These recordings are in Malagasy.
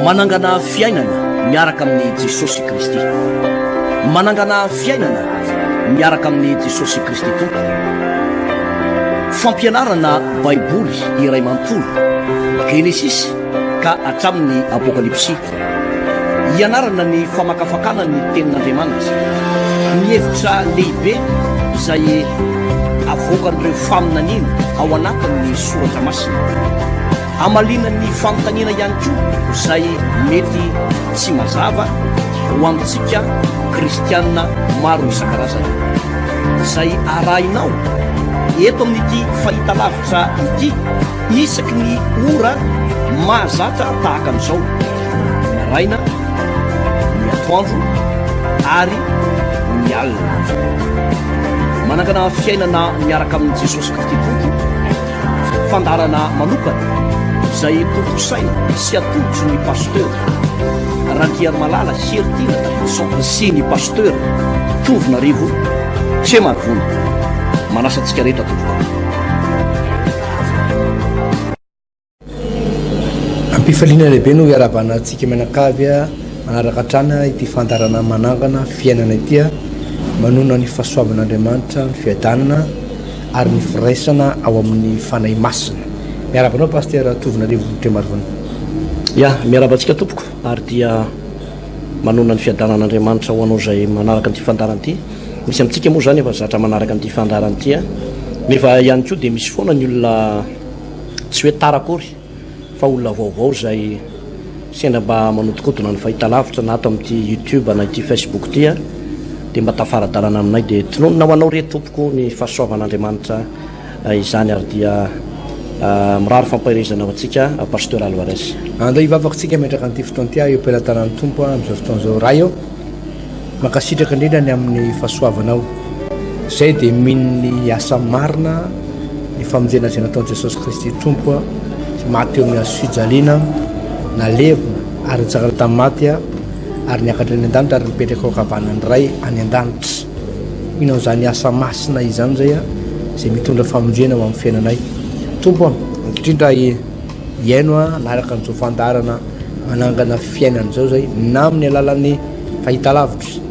manangana fiainana miaraka amin'ny Jesosy Kristy, manangana fiainana miaraka amin'ny Jesosy Kristy tompo. Fampianarana baiboly iray manontolo Genesis ka hatramin'ny Apokalipsy. Ianarana ny famakafakana ny tenin'Andriamanitra, ny hevitra lehibe izay avoakan'ireo faminaniana ao anatin'ny soratra masina, amalinan'ny fanontaniana ihany koa izay mety tsy mazava ho amintsika kristianina maro isan-karazany, izay arahinao eto amin'ity fahitalavitra ity isaky ny ora mahazatra tahaka an'izao, ny araina, ny atoandro ary ny alina. Manangana fiainana miaraka amin'ny Jesosy Kristy tompo, fandarana manokana izay tomposaina sy atolotra ny pasteur Randriary Malala Heritiana Davidson sy ny pasteur Tovinarivo Tsemarivony. Manasa antsika rehetra tompoko. Ampifaliana lehibe no iarabana antsika menakavy manaraka hatrana ity fandarana manangana fiainana ity, manona ny fahasoavan'Andriamanitra, ny fiadanana ary ny firaisana ao amin'ny fanahy masina. Miarabanao pasteur Tovinarivo Tsemarivony. Ya, miarabantsika tompoko, ary dia manona ny fiadanan'Andriamanitra ho anao izay manaraka an'ity fandarana ity. Misy amintsika moa zany efa zatra manaraka an'ity fandarana ity, nefa ihany koa dia misy foana ny olona tsy hoe tara akory fa olona vaovao izay sendra mba manotokodona ny fahitalavitra na ato amin'ity YouTube na ity Facebook ity, dia mba tafaradalana aminay dia tinonona ho anao reto tompoko ny fahasoavan'Andriamanitra izany, ary dia mirary fampahirezana ho antsika pasteur Alvarez. Andao ivavakantsika metraka an'ity fotoana ity eo am-pelantanan'ny tompo amin'izao fotoan'izao raha eo mankasitraka indrindra ny amin'ny fahasoavanao, izay dia miny asa marina ny famonjena izay nataon'i Jesosy Kristy tompo maty eo amin'ny hazo fijaliana, nalevona ary nitsakana tamin'ny maty ary niakatra any an-danitra ary nipetraka ao ankavanany ray any an-danitra. Inao izany asa masina izany zay izay mitondra famonjena ho amin'ny fiainanay tompo. Ankehitrindra iaino naraka an'izao fandarana manangana fiainana izao zay, na amin'ny alalan'ny fahitalavitra,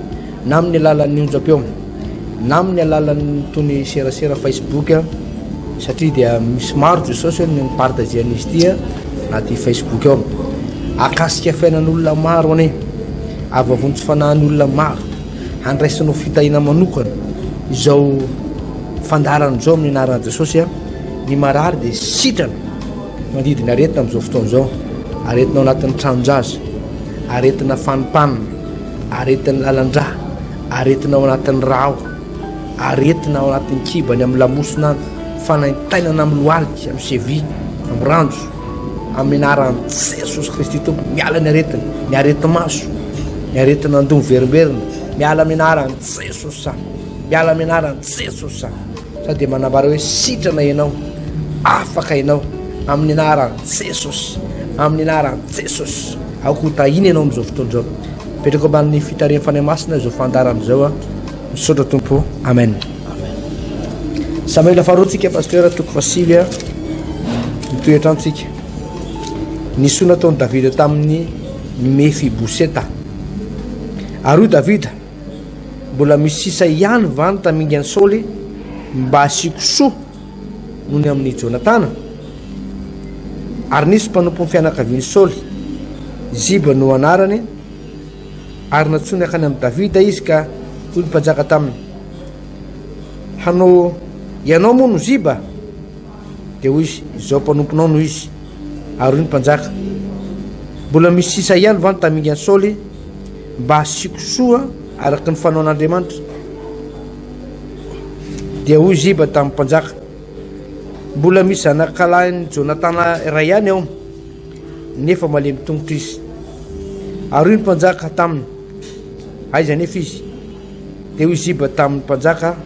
na amin'ny alalan'ny onjam-peo, na amin'ny alalan'ny tony serasera Facebook, satria dia misy maro Jesosy ny partagean'izy ity anaty Facebook eo. Akasika fiainan'olona maro ane, avavontsy fanahin'olona maro, handraisanao fitahina manokana izao fandarana izao amin'ny anarana Jesosy. Ny marary dia sitrana mandidina aretina amin'izao fotoan'izao, aretinao anatin'ny tranonjaza, aretina fanimpanina, aretin'ny lalandra, aretinao anatin'ny rao, aretina ao anatin'ny kibany amin'ny lamosina, fanaintainana amin'ny lohalika, amin'ny sevi, amin'ny ranjo, amin'ny anaran'i Jesosy Kristy tompo. Miala ny aretina, ny areti-maso, ny aretina andomo verimberina, miala amin'ny anaran'i Jesosy sa, miala amin'ny anaran'i Jesosy sa. Sady dia manambara hoe sitrana ianao, afaka ianao amin'ny anaran'i Jesosy, amin'ny anaran'i Jesosy. Aoko tahina ianao amin'izao fotoan'izao. Petraka amban'ny fitarian'ny fanahy masina izao fandarana izao, misaotra tompo. Amen. Samuel faharoantsika pasteur toko fasily mitoetra antsika. Nisoa nataon'i Davida tamin'ny Mefiboseta. Ary io Davida mbola misy sisa ihany vany tamingany Saoly mba asiako soa noho ny amin'ny Jonatana. Ary nisy mpanompo ny fianakavian'i Saoly, Ziba no anarany, ary natsony akany amin'ny Davida izy ka toy ny mpanjaka taminy: hanao ianao moa no Ziba? Dia hoy izy: izao mpanomponao no izy. Ary ny mpanjaka: mbola misy sisa ihany vany tamingany Saoly mba asiako soa araka ny fanaon'Andriamanitra. Dia hoy Ziba tamin'ny mpanjaka: mbola misy zanakalahin'ny Jonatana iray ihany ao, nefa malemy tongotra izy. Ary ny mpanjaka taminy: aiza nefa izy? Dia hoy Ziba tamin'ny mpanjaka: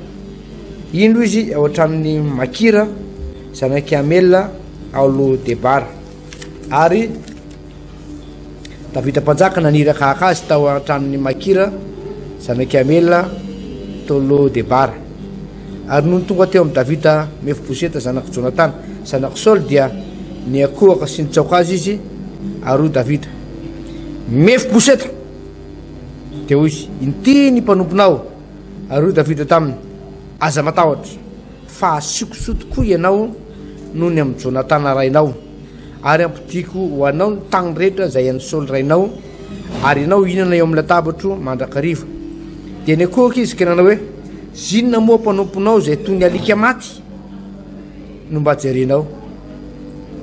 ino izy ao an-tranon'ny Makira zanaky Amela ao Lo-debara. Ary Davida mpanjaka naniraka haka azy tao an-tranon'ny Makira zanaky Amela tao Lo-debara. Ary noho ny tonga teo amin'ny Davida Mefiboseta zanaky Jonatana zanaky Saoly dia niakohaka sy nitsaoka azy izy. Ary Davida: mefiboseta de ho izy inty ny mpanomponao ary davida taminy aza matahotra fa asikoso tokoa ianao noho ny amin'ny jonatana rainao ary ampidiko ho anao ny tagny rehetra zay an'ny saoly rainao ary ianao ihinana eo amin'ny latabatro mandrakariva de ny akoka izy kenana hoe zinona moa mpanomponao zay toy ny alika maty no mba jerenao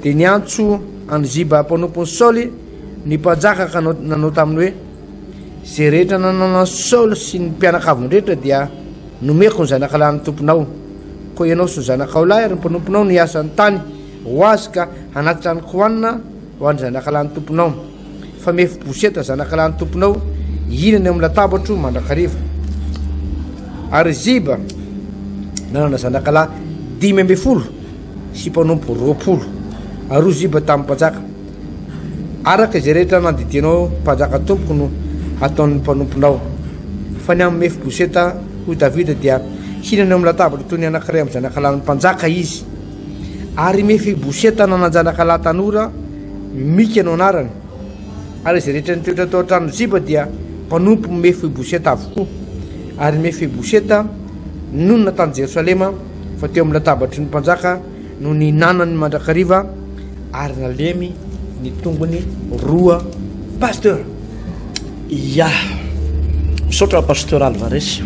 de ny antso any ziba mpanompony saoly ny mpanjakaka nanao taminy hoe zay rehetra nanana saoly sy ny mpianakavony rehetra dia nomeko ny zanakalahy ny tomponao koa ianao sy ny zanakaolahy ary ny mpanomponao ny asan'ny tany ho azy ka hanatitra ny kohanina ho any zanakalahy ny tomponao fa mefiboseta zanakalahy ny tomponao ihinany amin'ny latabatro mandrakariva ary ziba nanana zanakalahy 5 sy mpanompo 20 ary ziba tamin'ny mpanjaka araka izay rehetra nandidinao mpanjaka tompoko no ataon'ny mpanomponao fa ny amin'ny mefiboseta hoy davida dia hinany amin'ny latabatra toy ny anankiray amin'ny zanakalahy ny mpanjaka izy ary mefiboseta nananjanakalahy tanora mika no anarany ary izay rehetra nitoetra tao an-trano ziba dia mpanompo mefiboseta avokoa ary mefiboseta nonona tany jerosalema fa teo amin'ny latabatry ny mpanjaka no ny nanany mandrakariva ary nalemy ny tongony 2 pasteur ya misaotra pasteur Alvarez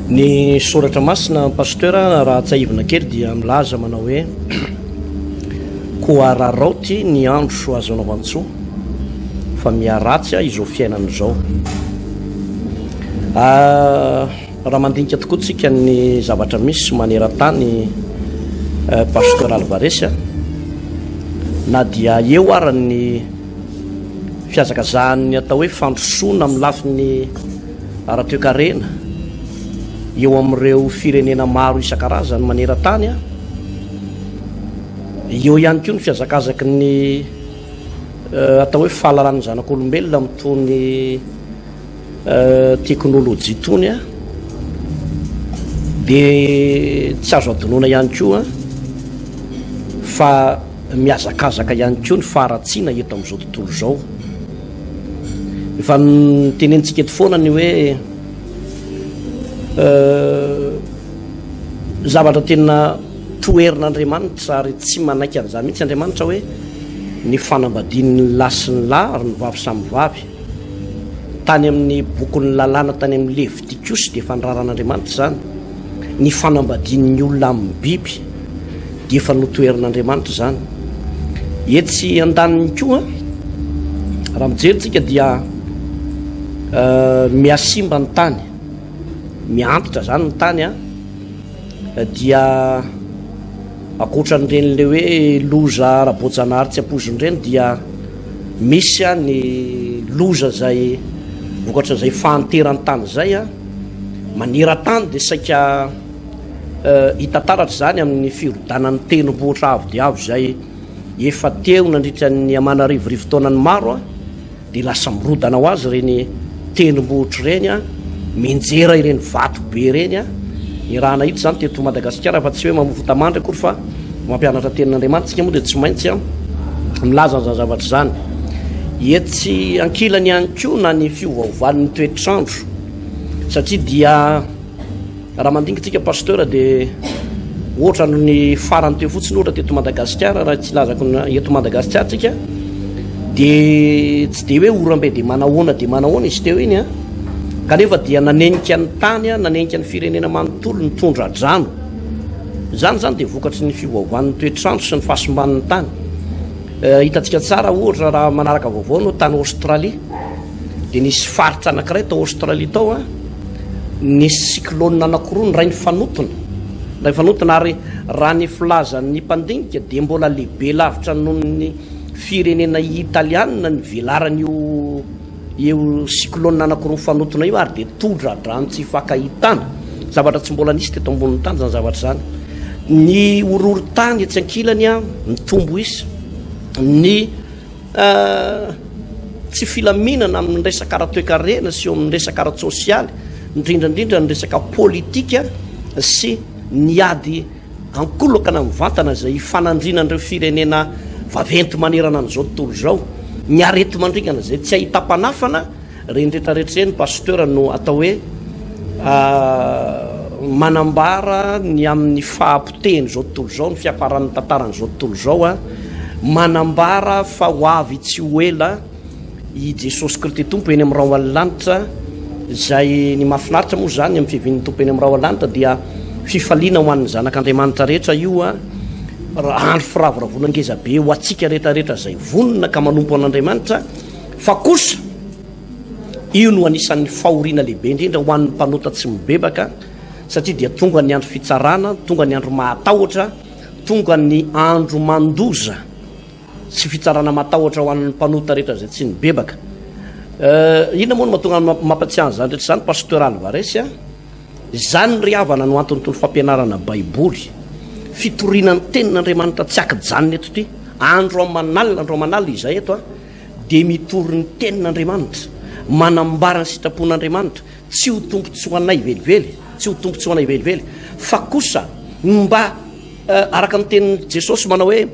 ny soratra masina pasteur raha tsahivina kely dia milaza manao hoe koa raraoty ny andro azonao antsoa fa miaratsy izao fiainana zao raha mandinika tokoa tsika ny zavatra misy maneran-tany pasteur Alvarez na dia eo arany fiazakazahany atao hoe fandrosoana amin'ny lafiny ara-toekarena eo amin'ireo firenena maro isan-karazany maneran-tany eo ihany koa ny fiazakazaky ny atao hoe fahalalany zanak'olombelona amin'itony teknôlôjia tony dia tsy azo adonoana ihany koa fa miazakazaka ihany koa ny faharatsiana eto amin'izao tontolo zao efa nitenentsika eto foana ny hoe zavatra tena toerin'Andriamanitra ary tsy manaiky an'izany mihitsy Andriamanitra hoe ny fanambadian'ny lahy sy ny lahy ary ny vavy samy vavy tany amin'ny bokon'ny lalàna tany amin'ny Levitikosy dia efa niraran'Andriamanitra zany ny fanambadian'ny olona amin'ny biby dia efa notoerin'Andriamanitra zany etsy andaniny koa raha mijerytsika dia miasimba ny tany miantitra zany ny tany dia akoatran'ireny le hoe loza ara-boajanahary tsy ampozon'ireny dia misy ny loza zay vokatra zay fahanterany tany zay manera-tany dia saika hitataratra zany amin'ny firodanan'ny tenim-bohitra avo dia avo zay efa teo nandritra ny amanarivorivo taonany maro dia lasa mirodana ho azy reny tenim-bohitra ireny menjera ireny vato be reny irahana hito zany teto Madagasikara fa tsy hoe mamofotamandry akory fa mampianatra tenin'Andriamanitra tsika moa dia tsy maintsy milaza an'izany zavatra zany etsy ankilany ihany koa na ny fiovaovan'ny toetrandro satria dia raha mandingatsika pasteur dia ohatra no ny farany teo fotsiny ohatra teto Madagasikara raha tsy lazako eto Madagasikara tsika dia tsy dia hoe orambe dia manahoana izy teo iny kanefa dia nanenika ny tany nanenika ny firenena manontolo ny tondra drano zany dia vokatry ny fiovaovan'ny toetrandro sy ny fahasomban'ny tany hitantsika tsara ohatra raha manaraka vaovao no tany Australie dia nisy faritra anankiray tao Australie tao nisy cyclone anankiroa ny ray ny fanotona ary raha ny filazan'ny mpandinika dia mbola lehibe lavitra noho ny firenena italiana ny velarany eo cyclone anankiroa fanotona io ary dia tondra-drano tsy fakahitana zavatra tsy mbola nisy teto ambonin'ny tany zany zavatra zany ny ororon-tany etsy ankilany mitombo isy ny tsy filaminana amin'ny resaka ara-toekarena sy eo amin'ny resaka ara-tsosialy indrindrandrindra ny resaka politika sy ny ady ankolokana mivantana zay fanandrinan'ireo firenena vaventy manerana an'izao tontolo zao ny arety mandringana zay tsy ahita-panafana reny rehetrarehetra zay ny pasteur no atao hoe manambara ny amin'ny fahampotehny zao tontolo zao ny fiaparan'ny tantaran' zao tontolo zao a manambara fa ho avy tsy ho ela i Jesosy Kristy tompo eny amin'ny rao alanitra zay ny mahafinaritra moa zany amin'ny fihavian'ny tompo eny amin'ny rao alanitra dia fifaliana ho an'ny zanak'Andriamanitra rehetra io a andro firavoravonangeza be ho atsika rehetrarehetra zay vonona ka manompo an'Andriamanitra fa kosa io no anisan'ny fahoriana lehibe indrindra ho an'ny mpanota tsy mibebaka satria dia tonga ny andro fitsarana, tonga ny andro mahatahotra, tonga ny andro mandoza sy fitsarana mahatahotra ho an'ny mpanota rehetra zay tsy mibebaka. Ina moa no mahatonga mampatsiahy zany rehetra zany pasteur Alvarez a zany ry havana no antony tony fampianarana baiboly fitorinan'ny tenin'Andriamanitra tsy akijanony eto ty andro aman'alina izay eto a dia mitory ny tenin'Andriamanitra manambara ny sitrapon'Andriamanitra tsy ho tompontsoa anay velively, tsy ho tompontsoa anay velively fa kosa mba araka ny tenin'i Jesosy manao hoe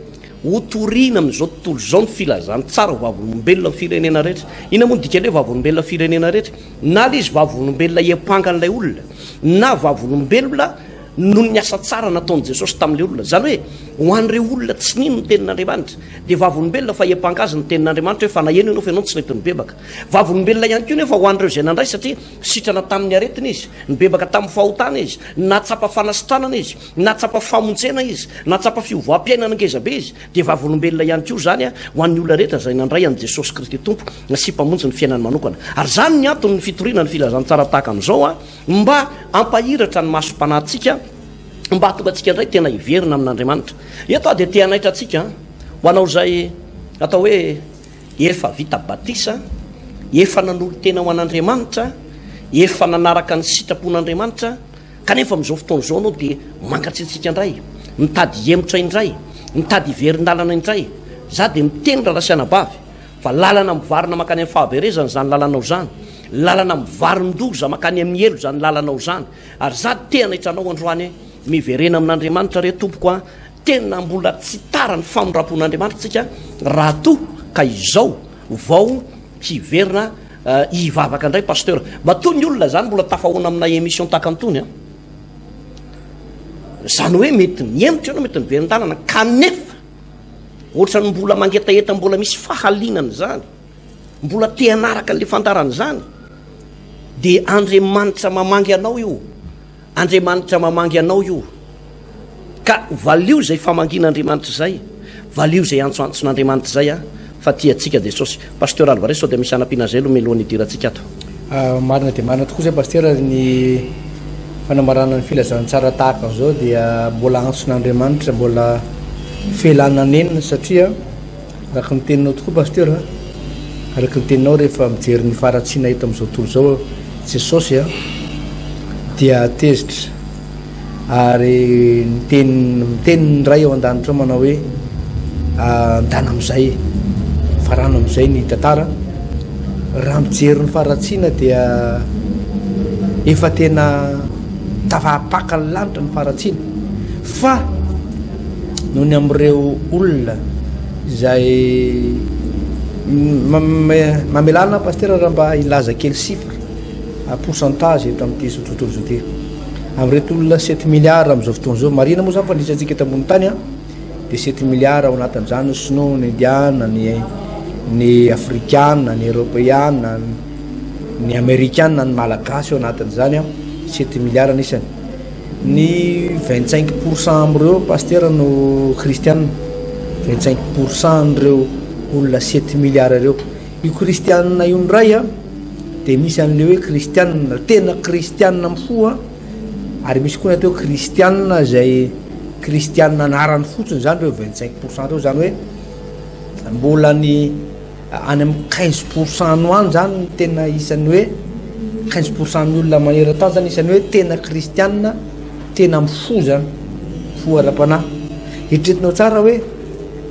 hotorina amin'izao tontolo zao ny filazany tsara ho vavolombelona ny firenena rehetra. Ina moa ny dikany hoe vavolombelona firenena rehetra na le izy vavolombelona iapanga-n'ilay olona na vavolombelona noho ny asa tsara nataon'i Jesosy tamin'ilay olona zany hoe ho an'ireo olona tsy nino ny tenin'Andriamanitra dia vavolombelona fa iapanga-azy ny tenin'Andriamanitra hoe fa naheno ianao fa ianao tsy nety nibebaka. Vavolombelona ihany koa nefa ho an'ireo zay nandray satria sitrana tamin'ny aretina izy, nibebaka tamin'ny fahotana izy, natsapa fanasitranana izy, natsapa famonjena izy, natsapa fiovoam-piainana ngezabe izy dia vavolombelona ihany koa zany a ho an'ny olona rehetra zay nandray an'i Jesosy Kristy tompo na sy mpamonjy ny fiainany manokana. Ary zany ny antony ny fitorina ny filazany tsara tahaka an'izao a mba ampahiratra ny masom-panahintsika mba hatonga antsika indray tena hiverina amin'Andriamanitra. Eto dia te hanaitra antsika ho anao zay atao hoe efa vita batisa, efa nanolo tena ho an'Andriamanitra, efa nanaraka ny sitrapon'Andriamanitra kanefa amin'izao fotoana izao anao dia mangatsiatsika indray, mitady hemotra indray, mitady hiverin-dalana indray. Za dia miteny rarasianabavy fa lalana mivarina makany amin'ny fahaberezana zany lalanao zany, lalana mivarin-doza makany amin'ny elo zany lalanao zany. Ary za te hanaitranao androany miverena amin'Andriamanitra re tompoko a tena mbola tsy tara ny famondrapon'Andriamanitra tsika raha to ka izao vao hiverina hivavaka indray pasteur. Mba toy ny olona zany mbola tafahoana amina émission tahaka antony a zany hoe mety miemotra ianao, mety miverin-dalana kanefa ohatra ny mbola mangetaeta mbola misy fahalinana zany, mbola te hanaraka an'le fandarana zany dia Andriamanitra mamangy anao io, Andriamanitra mamangy anao io ka valio zay famangin'Andriamanitra zay, valio zay antsoantson'Andriamanitra zay a fa tia atsika Jesosy. Pasteur Alvarez sao dia misy anam-pina zay aloha milohan'ny idirantsika ato. Marina dia marina tokoa zay pasteur, ny fanamarana ny filazany tsara tahaka an'izao dia mbola antson'Andriamanitra, mbola felananenina satria araka ny teninao tokoa pasteur a, araka ny teninao rehefa mijery ny faratsiana eto amin'izao tontolo zao Jesosy a dia tezitra ary miteniny ray ao an-danitra ao manao hoe andana amin'izay farana amin'izay ny tantara. Raha mijery ny faratsiana dia efa tena tavapaka ny lanitra ny faratsiana fa noho ny amin'ireo olona izay mamelana pasteur raha mba ilaza kely sifra pourcentage eto amin'ity zao tontolo zao ty amin'reto olona 7 milliards amin'izao fotoana zao. Marina moa zany fa nisantsika eto ambony tany a dia 7 milliards ao anatin'izany sinoa, ny indiana, ny afrikana, ny européana, ny amerikana, ny malagasy ao anatin'izany a 7 milliards anisany. Ny 25% amin'ireo pasteur no kristianina, 25% n'ireo olona 7 milliards ireo. Io kristianina io ndray a dia misy an'le hoe kristianina tena kristianina mifoa, ary misy koa ny atao kristianina zay kristianina anarany fotsiny zany reo 25% reo, zany hoe mbola ny any amin'ny 15% noany zany ny tena isan'ny hoe 15% ny olona maneran-tany zany isan'ny hoe tena kristianina tena mifo zany, fo ara-panahy. Hitretinao tsara hoe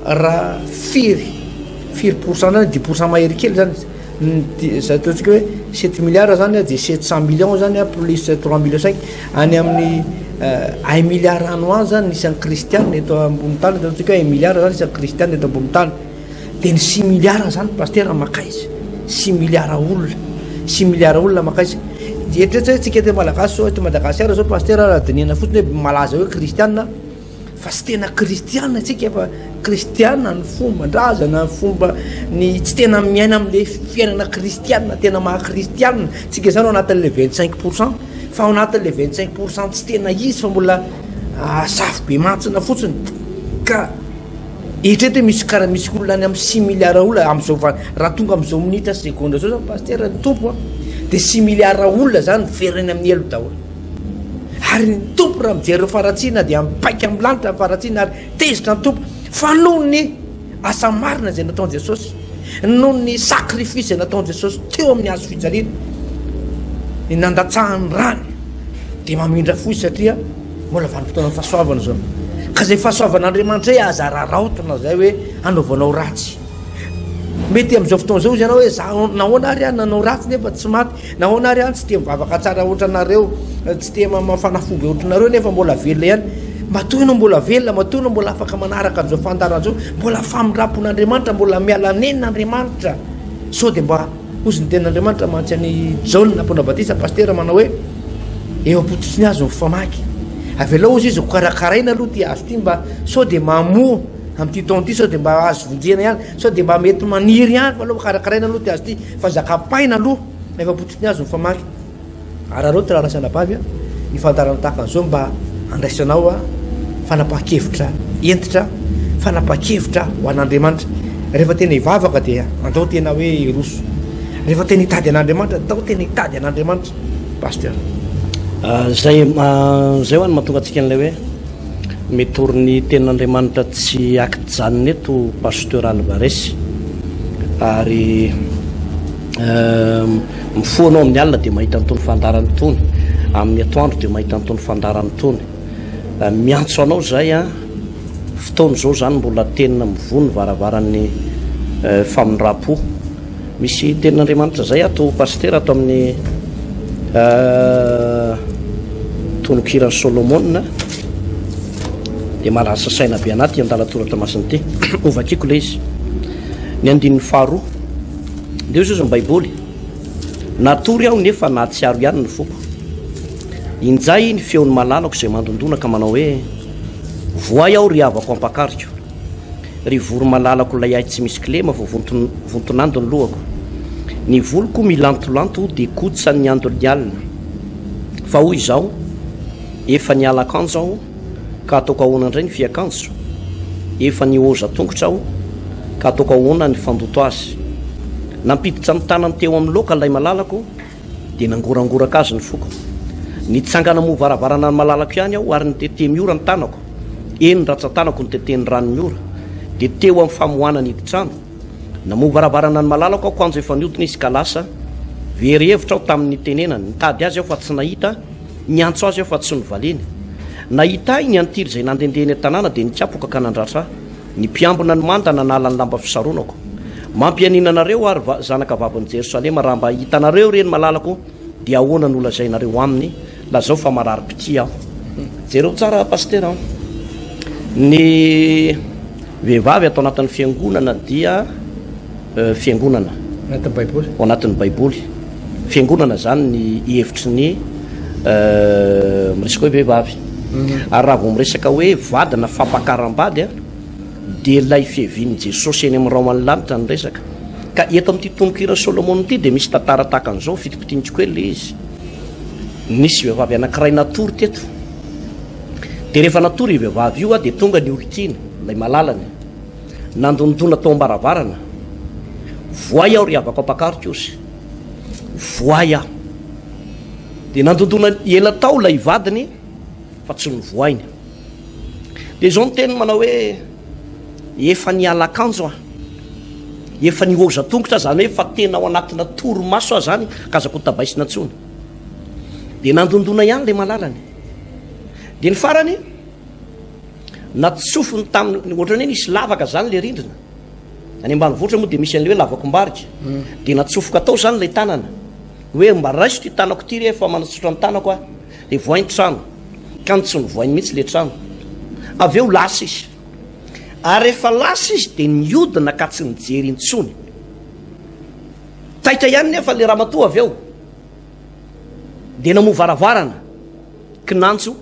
raha 4% zany 10% mahery kely zany za ataontsika hoe 7 milliards zany a dia 700 millions zany a plus 3 millions 5 any amin'ny 1 milliard ano any zany isan'ny kristianina eto ambony tany. Ataontsika hoe 1 milliard zany isan'ny kristianina eto ambony tany dia ny 6 milliard zany paster makaizy 6 milliard olona 6 milliard olona makaizy etrehtra tsika te malagasy so Madagasikara zao paster dinina fotsiny hoe malaza hoe kristianina fa tsy tena kristianina tsika fa kristianina ny fomban-drazana ny fomba ny tsy tena miaina amin'le fiainana kristianina tena maha kristianina tsika zany ao anatin'le 25% fa ao anatin'le 25% tsy tena izy fa mbola safy be mantsina fotsiny ka etrehtra misy karaha misy olona any amin'ny 6 milliard olona am'izao raha tonga am'izao minitra seconde zao zany paster ny tompo dia 6 milliard olona zany veriny amin'ny elo daholo ary ny tompo raha mijery faratsiana dia mipaika amin'ny lanitra ny faratsiana ary tezitra ny tompo fa noho ny asa marina zay nataon Jesosy noho ny sakrifisy zay nataon Jesosy teo amin'ny hazo fijaliana ny nandatsahany rany dia mamindra foy satria mbola vanim-potoana ny fahasoavana zao ka zay fahasoavan'Andriamanitra aza raraotana zay hoe anaovanao ratsy mety am'izao fotoana zao izy ianao hoe za nahoana ary any nanao ratsy nefa tsy maty nahoana ary any tsy te mivavaka tsara ohatranareo tsy te mafanafoby ohatranareo nefa mbola velona ihany matoa ianao mbola velona matoa ianao mbola afaka manaraka an'izao fandaran'izao mbola famindrapon'Andriamanitra mbola miala nenin'Andriamanitra sao dia mba ozy ny tenin'Andriamanitra mantsy any Jaona mpona batisa paster manao hoe eo am-potosiny azo ny famaky avelao izy ho karakaraina aloha ty azo ty mba sao dia mamoa amin'ity taona ty sao dia mba azo vonjena ihany sao dia mba mety maniry ihany fa aloha karakaraina aloha ty azo ty fa zakapaina aloha efa potosiny azo ny famaky ary areo ty raha rasana bavy hifantarana tahaka an'izao mba andraisanao fanapaha-kevitra entitra fanapaha-kevitra ho an'Andriamanitra rehefa tena hivavaka dia andao tena hoe roso rehefa tena hitady an'Andriamanitra atao tena hitady an'Andriamanitra paster zay ho any mahatonga antsika n'ilay hoe metory ny tenin'Andriamanitra tsy akijanony eto pasteur Alvaresy ary mifoanao amin'ny alina dia mahita nytony fandarany tony amin'ny atoandro dia mahita nytony fandarany tony miantso anao zay fotoana zao zany mbola tenina mivony varavaran'ny famindrapo misy tenin'Andriamanitra zay ato paster ato amin'ny tonokirany Solomona dia malaza saina be anaty andalatoratra masiny ty ovakiko le izy ny andininy faharoa dia io zao ny baiboly natory aho nefa nahatsiaro ihany ny foko injay ny feon'ny malalako izay mandondona ka manao hoe voay aho ry havako ampakariko ry voro malalako lay ahy tsy misy kilema vo vontonando ny lohako ny voloko milantolanto dia kotsany ny ando ny alina fa hoy izao efa ny alakanjo aho ka ataoko ahoana indray ny fiakanjo efa ny oza tongotra aho ka ataoko ahoana ny fandoto azy nampiditra amin'ny tanany teo amin'ny loka lay malalako dia nangorangoraka azy ny foko nitsangana mo varavarana ny malalako ihany aho ary ny tete miora ny tanako eny ratsan-tanako ny teteny rano miora dia teo amin'ny famohana ny hiditrano namo varavarana ny malalako aho koanjo efa niotona izy ka lasa very hevitra aho tamin'ny tenenany nitady azy aho fa tsy nahita niantso azy aho fa tsy nivaleny nahita ny antiry izay nandendeheny an-tanàna dia nitsapoka ka nandratra ny mpiambona ny manda nanala ny lamba fisaronako mampianinanareo ary zanaka vavin'i Jerosalema raha mba hitanareo reny malalako dia ahoana ny olazainareo aminy lazao fa marary-pity aho jereo tsara paster ny vehivavy atao anatin'ny fiangonana dia fiangonana ao anatin'ny baiboly fiangonana zany ny hevitry ny miresaka hoe vehivavy ary raha vao miresaka hoe vadina fampakaram-bady dia ilay fihevian'i Jesosy eny amin'ny raoman'ny lanitra ny resaka ka eto amin'ity tonokira Solomona ity dia misy tantara tahaka an'izao fitipitiantsika hoe le izy nisy vehivavy anankiray natory teto dia rehefa natory vehivavy io dia tonga ny olontiana ilay malalany nandondona tao ambaravarana voay aho ry havako ampakariko ozy voay aho dia nandondona ela tao ilay vadiny fa tsy nivoainy dia izao ny teny manao hoe efa ny alakanjo efa ny oza tongotra zany hoe fa tena ao anatina toromaso aho zany ka azako tabaisina ntsony dia nandondona ihany lay malalany dia ny farany natsofony tamin'ny ohatrany hoe nisy lavaka zany le rindrina any ambanivohitra moa dia misy an'le hoe lavakombarika dia natsofoka tao zany lay tanana hoe mba raiso ty tanako ty re fa manatsotra ny tanako a dia voainy trano ka ny tsy nivoainy mihitsy le trano avy eo lasa izy ary rehefa lasa izy dia niodina ka tsy nijery intsony. Taitra ihany nefa le ramatoa avy eo dia namovaravarana kinantso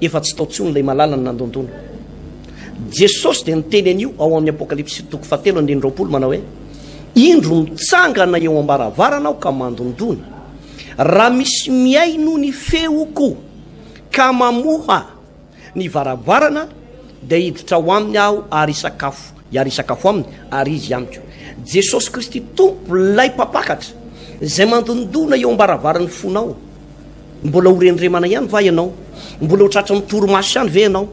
efa tsy tao tsony ilay malalany nandondona. Jesosy dia niteny an'io ao amin'ny apokalipsy 7:20 manao hoe indro mitsangana eo ambaravarana aho ka mandondona, raha misy miay no ny feoko ka mamoha ny varavarana dia hiditra ho aminy aho ary isakafo aminy ary izy amiko. Jesosy Kristy tompo lay mpapakatra zay mandondona eo ambaravarany fonao. Mbola horendremana ihany va ianao? Mbola ho tratra mitoromaso ihany ve ianao?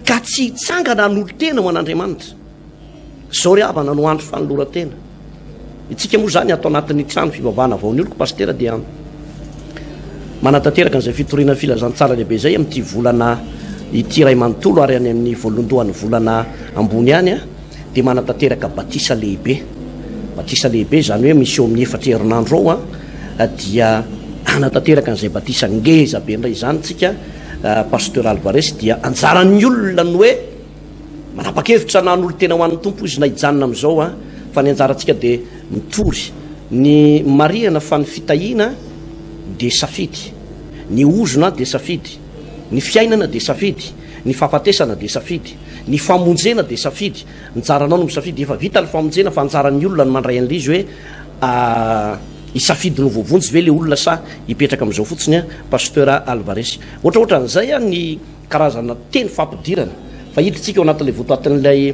Ka tsy hitsangana an'olo-tena ho an'Andriamanitra. Zao ry havana no andro fanolora-tena. Itsika moa zany atao anatin'ny trano fivavahana vaon'ny oloko pastera dia manatanteraka n'izay fitoriana filazantsara lehibe zay amin'ity volana ity ray manontolo ary any amin'ny voalondohan'ny volana ambony any dia manatanteraka batisa lehibe zany hoe misy eo amin'ny 4 herinandro ao dia anatanteraka n'izay batisa ngeza be indray zany tsika pasteur Alvarez dia anjaran'ny olona ny hoe manapa-kevitra nan'olo tena ho an'ny tompo izy na hijanona amin'izao fa ny anjarantsika dia mitory ny mariana fa ny fitahiana dia safidy, ny ozona dia safidy, ny fiainana dia safidy, ny fahafatesana dia safidy, ny famonjena dia safidy. Nijaranao no misafidy efa vita ny famonjena fa anjaran'ny olona ny mandray an'ilay izy hoe isafidy no voavonjy ve le olona sa hipetraka amin'izao fotsiny pasteur Alvarez. Ohatraohatran'izay ny karazana teny fampidirana fa hiditsika eo anatin'ilay votoatin'ilay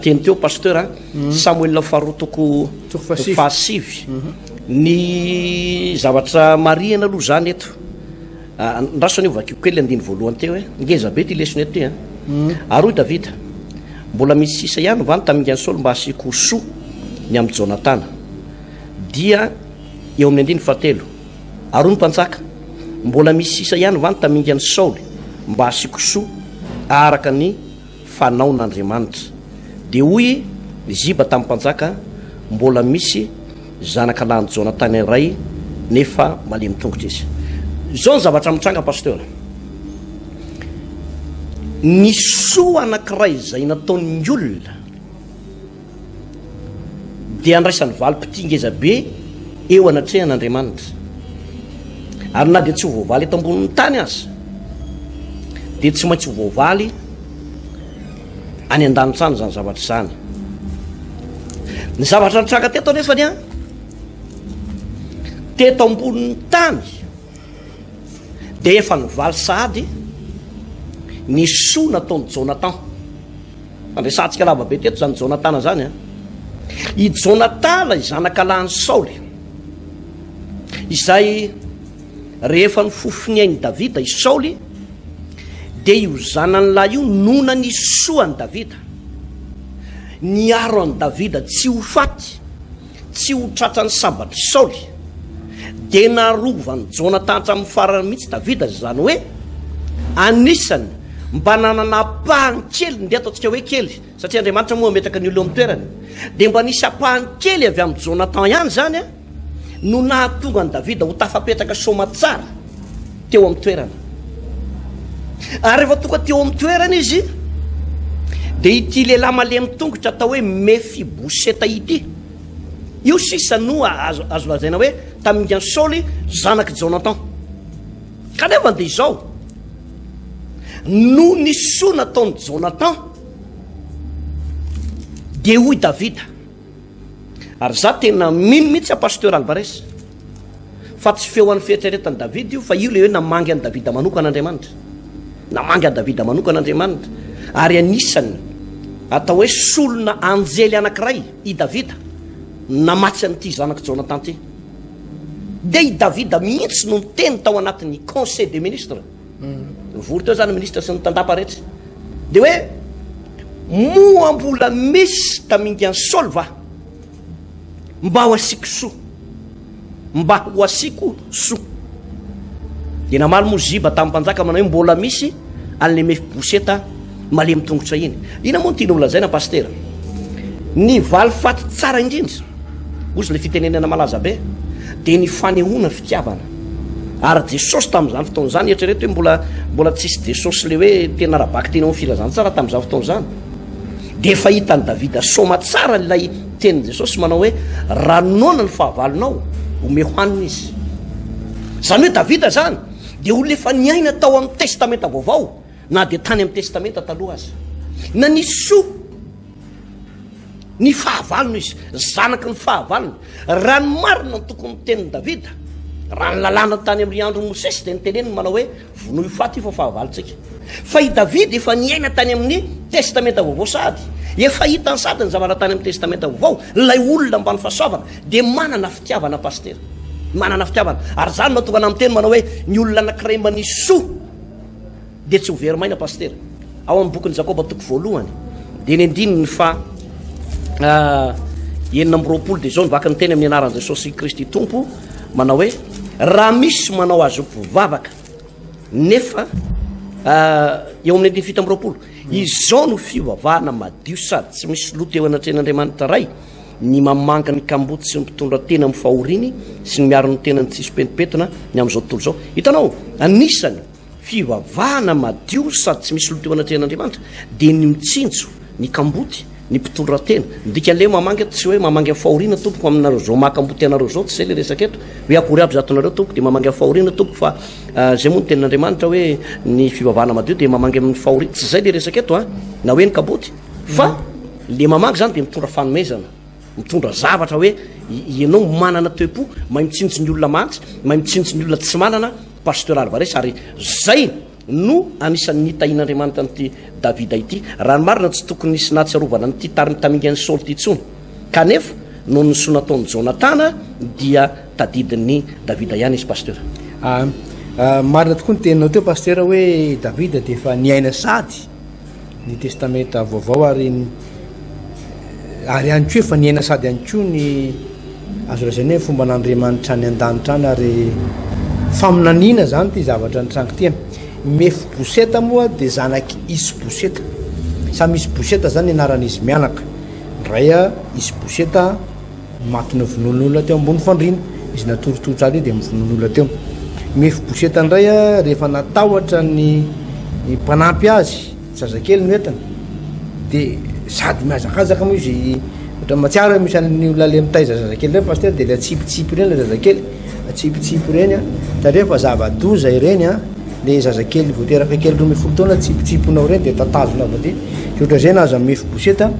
teny teo pasteur Samuel faharotoko fahasivy ny zavatra mariana aloha zany eto ndrasany io vakio kely andiny voalohany teo ngeza be ty lesony eto ty ary Davida mbola misy sisa ihany vany tamin'ny Saul mba asiako soa ny amin'ny Jonatana dia eo amin'ny andiny fahatelo. Ary ny mpanjaka mbola misy sisa ihany vany tamin'ny Saul mba asiako soa araka ny fanaon'Andriamanitra. Dia hoy Ziba tamin'ny mpanjaka mbola misy zanaka lany Jonatana iray nefa malemy tongotra izy. Zao ny zavatra mitranga pasteur. Ny soa anankiray izay nataon'ny olona dia andraisan'ny valim-pity ngeza be eo anatrehan'Andriamanitra. Ary na dia tsy ho voavaly eto ambonin'ny tany aza dia tsy maintsy ho voavaly any an-danitrany zany zavatra zany. Ny zavatra nitranga teto nefany teto ambonin'ny tany dia efa nivaly sahady ny soa nataon'ny Jonathan. Andresantsika lava be teto zany Jonatana zany i Jonatana izanaka lany Saoly izay rehefa ny fofony Davida i Saoly dia io zanan'lahy io nona ny soan'ny Davida, niaro an'i Davida tsy ho faty, tsy ho tratran'ny sabatry Saoly, dia narovany Jonathan hatramin'ny farany mihitsy Davida zany hoe anisany mba nanana pahany kely ndeha ataontsika hoe kely satria Andriamanitra moa metraka ny olo amin'ny toerany dia mba nisy apahany kely avy amin'ny Jonathan ihany zany no nahatonga ny Davida ho tafapetraka soma tsara teo amin'ny toerana. Ary rehefa tonga teo amin'ny toerana izy dia ity lehilahy malemy tongotra atao hoe Mefiboseta ity, io sisa no azo lazaina hoe tamin'ny Saoly zanaky Jonathan. Kanefa dia izao no ny soa nataon'ny Jonathan dia hoy Davida. Ary za tena mino mihitsy pasteur Alvarez fa tsy feo an'ny fieritreretan'ny Davida io fa io le hoe namangy an'i Davida manokana Andriamanitra, ary anisany atao hoe solona anjely anankiray i Davida namatsy an'ity zanaky Jonathan ty. Dia i Davida mihitsy no miteny tao anatin'ny conseil des ministres, vory teo zany ministra sy ny tandapa rehetra, dia hoe moa mbola misy tamin'ny Saoly va mba ho asiko soa, dia namaly moa Ziba tamin'ny mpanjaka manao hoe mbola misy an'le Mefiboseta malemy tongotra iny. Ina moa tiana olazaina pasteur? Ny valy faty tsara indrindra ozy le fitenenena malaza be dia ny fanehoana fitiavana. Ary Jesosy tamin'izany fotoana izany eritrereto hoe mbola tsisy Jesosy le hoe tena rabaky tena ho filazantsara tamin'izany fotoana izany. de efa hitany davida soma tsara lay tenin' jesosy manao hoe ranona ny fahavalonao ome hoanina izy. Zany hoe davida zany de olona efa niaina tao amin'ny testamenta vaovao na de tany amin'ny testamenta taloha azy, na ny soa ny fahavalona izy, zanaky ny fahavalona. Raha ny marina ny tokony tenin'ny davida, raha ny lalàna tany amin'ny andro mosesy de nyteneniny manao hoe vonohy faty fa fahavalontsika. Fa i davida efa niaina tany amin'ny testamenta vaovao, sady efa hitany sady ny zavatra tany amin'ny testamenta vaovao, lay olona mbany fahasoavana de manana fitiavana pastera, manana fitiavana. Ary zany mahatonga ana miteny manao hoe ny olona anankiray manisy soa de tsy ho verimaina pastera. Ao amin'ny bokin'ny Jakoba toko voalohany de ny andininy fa 9 de zao nivaka ny teny amin'ny anaran'i Jesosy Kristy Tompo manao hoe raha misy manao azy mpivavaka nefa eo amin'ny andiny 7 izao no fivavahana madio sady tsy misy loto eo anatren'Andriamanitra ray, ny mamanga ny kamboty sy mpitondra tena amin'ny fahoriny sy ny miaro ny tenany tsisy pentimpentina ny amin'izao tontolo zao. Hitanao, anisany fivavahana madio sady tsy misy loto eo anatren'Andriamanitra de ny mitsinjo ny kamboty, ny mpitondra tena. Ndikan'le mamanga tsy hoe mamanga fahorina tompoko aminareo zao makamboty anareo zao, tsy zay le resaka eto hoe akory aby zatonareo tompoko de mamanga fahorina tompoko, fa zay moa ny tenin'Andriamanitra hoe ny fivavahana madio de mamanga amin'ny fahorina, tsy zay le resaka eto na hoe ny kamboty, fa le mamanga zany de mitondra fanomezana, mitondra zavatra hoe ianao manana toepo, mahay mitsinjo ny olona mantsy, mahay mitsinjo ny olona tsy manana pastoral varesy. Ary zay no anisan'ny nitahin'Andriamanitra nyty davida ity. Raha ny marina tsy tokony nisy nahatsiarovana nyty tariny tamingan'ny Saoly ty tsony, kanefa no nyso nataony Jonatana dia tadidin'ny davida ihany izy pasteur. Marina tokoa ny teninao teo pasteur hoe davida de efa niaina sady ny testamenta vaovao ary ihany ko efa niaina sady ihany ko ny azo lazainy hoe fomba n'Andriamanitra ny an-danitra any. Ary faminaniana zany ty zavatra nitrango ty. Mefiboseta moa de zanaky Isiboseta, samy Isiboseta zany anaran'izy mianaka. Ray Isiboseta matiny vonon'olona teo ambony fandrina, izy natorotoro tsara io de mivonon'olona teo. Mefiboseta ndray rehefa natahotra ny mpanampy azy zazakely no entana de sady miazakazaka moa izy, ohatra matsiaro misy ny olona le mitaiza zazakely reny pasteur de le atsipitsipy reny le zazakely, atsipitsipy reny satria fa zava-doza ireny le zazakely voateraka kely 12 taona tsipitsiponao reny de tatazona avy de ohatra zay naza Mefiboseta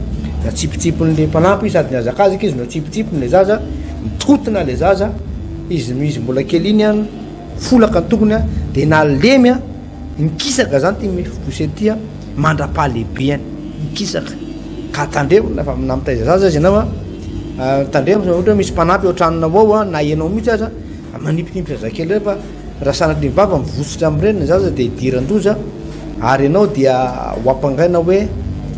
natsipitsipin'le mpanampy sady niazakazaka izy, natsipitsipiny le zaza, mitotona le zaza izy mbola kely iny folaka ny tokony de nalemy nikisaka zany ty Mefiboseta ty mandra-pahalehibeany nikisaka ka tandremo fa namitaiza zaza izy ianao tandremo ohatra misy mpanampy ao tranonao ao na ianao mihitsy aza manipinipy zazakely reny fa raha sanatry ny vava mivosotra am'ireny zaza de idiran-doza ary ianao dia hoampangaina hoe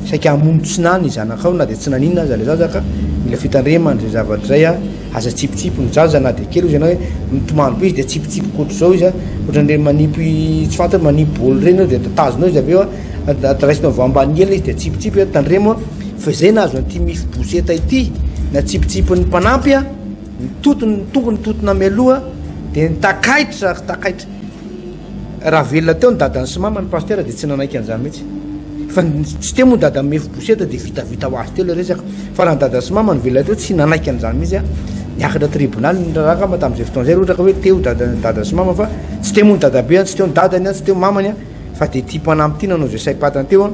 saika hamonontsinany zanakao na de tsy naninona aza le zaza ka mila fitandremany zay zavatra zay aza tsipitsipy ny zaza na de kely izy ianao hoe mitomano be izy de tsipitsipy koatro zao izy ohatran'le manipy tsy fantatra manipy bôly reny de tatazonao izy aveo atraisinao vambany ela izy de tsipitsipy tandremo fa zay nazo an'ity Mefiboseta ity na tsipitsipy ny mpanampy mitotony tongony totona mialoha de nitakaitra raha velona teo ny dadany sy mamany pasteur de tsy nanaiky an'izany mihitsy. Fa tsy teo moa dada Mefiboseta de vitavita ho azy teo le resaka, fa raha ny dadany sy mamany velona teo tsy nanaiky an'izany mihitsy niakatra tribunal niraraka ma tamin'izay fotoana zay ohatra ka hoe teo dadany sy mamany fa tsy teo moa ny dadabe tsy teo ny dadany tsy teo mamany fa de ty mpanampy ty nanao zay saipatany teo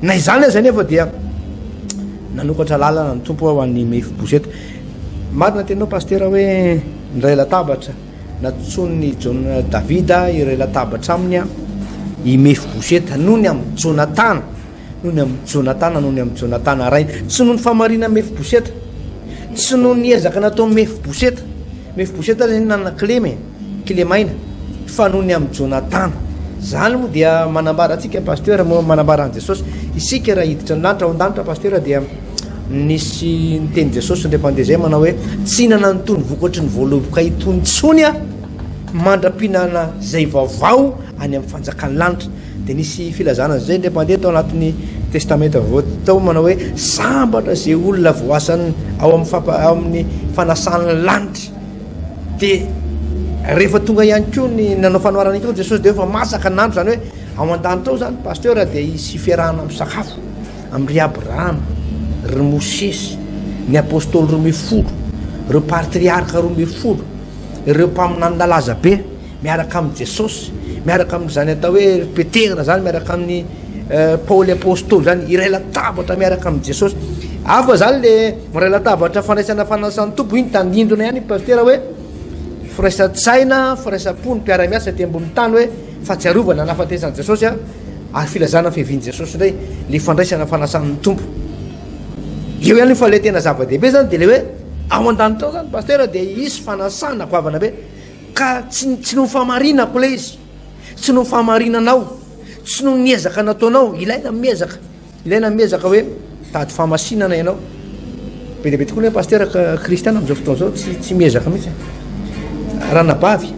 na izany aza nefa dia nanokatra lalana ny tompo ho an'ny Mefiboseta. Marina tenao pasteur hoe ndray latabatra natsony Davida iray latabatra aminy i Mefiboseta noho ny amin'ny Jonatana, noho ny amin'ny Jonatana ray, tsy noho ny famarina Mefiboseta, tsy noho ny ezaka natao Mefiboseta. Mefiboseta zany nanakilemy kilemaina, fa noho ny amin'ny Jonatana. Zany moa dia manambara atsika pasteur moa manambara an' Jesosy isika raha hiditra ny lanitra ao an-danitra pasteur dia nisy niteny Jesosy ndray mpandeha zay manao hoe tsy hinana ny tony vokatry ny voaloboka itony tsony mandra-pinana zay vaovao any amin'ny fanjakany lanitra. De nisy filazana zay ndray mpandeha tao anatin'ny testamenta vaovao tao manao hoe sambatra zay olona voasany ao amin'ny fanasany lanitra. De rehefa tonga ihany koa ny nanao fanoharana ikao Jesosy de efa masaka nandro zany hoe ao an-danitra ao zany pasteur de isy fiarahana amin'ny sakafo amin'ry abrahama ry mosesy ny apôstôly ro mifolo reo patriarka ro mifolo ireo mpaminany lalaza be miaraka amin'ny jesosy miaraka amin'zany atao hoe petera zany miaraka amin'ny paoly apôstôly zany iray latabatra miaraka amin'ny jesosy afa zany le miray latabatra fanaisana fanasan'ny tompo iny tandindrona ihany pastera hoe firaisan-tsaina firaisam-pony mpiara-miasa ty ambony tany hoe fahatsiarovana nafatesan'i jesosy ary filazana fiheviany jesosy ndray le fandraisana fanasan'ny tompo eo ihany fa le tena zava-dehibe zany de le hoe ao an-danitra ao zany pastera de isy fanasana koavana be ka tsy no famarinako le izy tsy no famarinanao tsy no miezaka nataonao ilaina miezaka hoe tady famasinana ianao be dehibe tokoa le pastera ka kristiana am'izao fotoana zao tsy miezaka mihitsy ranabavy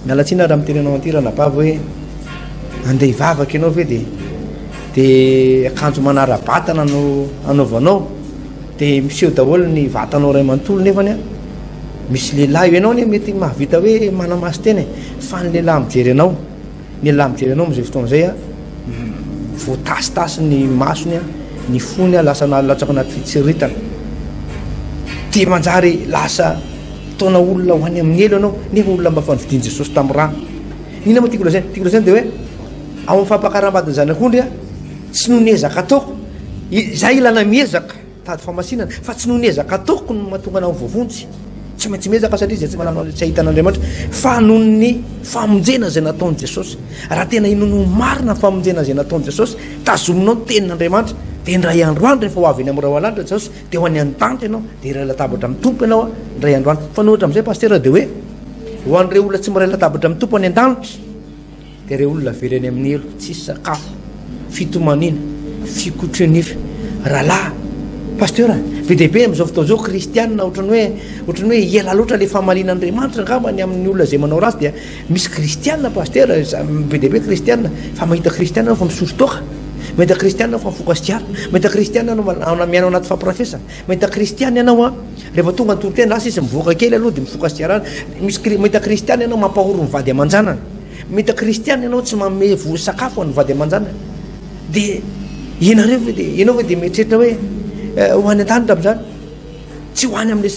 mialatsina raha mitenenao anty ranabavy hoe andeha ivavaka ianao ve de akanjo manara-batana no anaovanao de miseho daholo ny vatanao ray manontolo nefany a misy lehilahy io ianao ny mety mahavita hoe manamasy teny fa ny lehilahy mijery anao ny lehilahy mijery anao am'izay fotoana zay a voatasitasy ny masony a ny fony a lasa nalatsaka anaty fitseritana de manjary lasa taona olona ho any amin'ny elo anao nefa olona mba fanividiny jesosy tamin'ny rano ina moa tiako lazany de hoe ao amin'ny fampakaram-badiny zanak'ondry a tsy no niezaka ataoko zay ilana miezaka tady famasinana fa tsy no niezaka ataoko no mahatonga anao vovontsy tsy maintsy miezaka satria zay tsy ahitan'andriamanitra fa noho ny famonjena zay nataony jesosy raha tena inono marina famonjena zay nataony jesosy tazominao ny tenin'andriamanitra de ndray androany rehefa ho avy eny am'ra alanitra jesosy de ho any an-danitra ianao de iray latabatra amin'ny tompo ianao a ndray androany fa nohatra am'izay pastera de hoe ho an'ireo olona tsy miray latabatra amin'ny tompo any an-danitra de reo olona velany amin'ny elo tsisy sakafo fitomanina fikotronira rahalahy pastera be dehibe am'izao fotoa zao kristianina ohatrany hoe ela loatra le famalin'andriamanitra ngambany amin'ny olona zay manao razy dia misy kristianina pastera be dehibe kristianina fa mahita kristianina fa misotro toka mahita kristianina fa mifokasiara mahita kristianina anao mianao anaty famprofesana mahita kristianina ianao a rehefa tonga ny toro-tena lasa izy mivoaka kely aloha de mifokasiarana mahita kristianina ianao mampahoro ny vady aman-janana mahita kristianina ianao tsy manome voly sakafo any vady aman-janana de ianareo ve de ianao ve de mieritreritra hoe ho any an-danitra am'zany tsy ho any am'le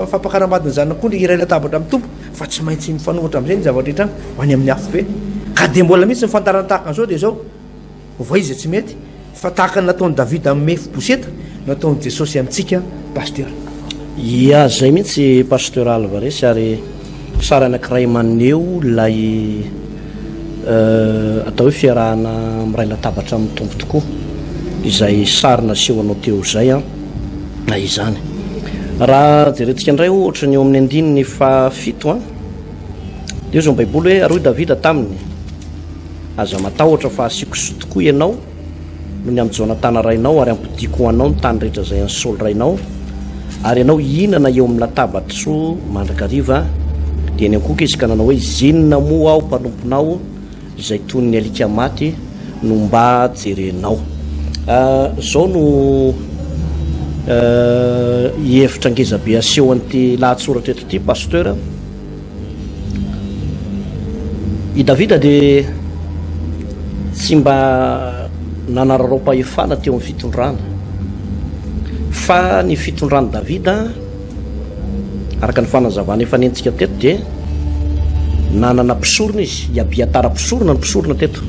fampakaram-badiny zanak'ondry iray latabatra amin'ny tompo fa tsy maintsy mifanohitra am'izay ny zavatra rehetra ho any amin'ny afo be ka de mbola mihitsy mifantarana tahaka an'izao de zao va izy tsy mety fa tahaka ny nataony davida amin'ny mefiboseta nataony jesosy amintsika pastera ia zay mihitsy pastera alvaresy ary sary anankiray maneo lay atao hoe fiarahana miray latabatra amin'ny tompo tokoa izay sarina sehoanao teo zay a na izany raha jerentsika indray ohatra ny eo amin'ny andininy fa fito a de io zao baiboly hoe aroy davida taminy aza matahotra fa asikoso tokoa ianao no ny am'zao natana rainao ary ampidiko anao ny tany rehetra zay any saoly rainao ary ianao ihinana eo amin'ny latabatra so mandrakariva de eny ankoka izy ka nanao hoe zinona moa aho mpanomponao izay toy ny alika maty no mba jerenao zao no hevitra angezabe aseho an'ity lahatsoratra eto ty pastera i davida de tsy mba nanararao-pahefana teo amin'ny fitondrana fa ny fitondrany davida araka ny fanazavana efa nentsika teto de nanana mpisorona izy iabiatara mpisorona ny mpisorona teto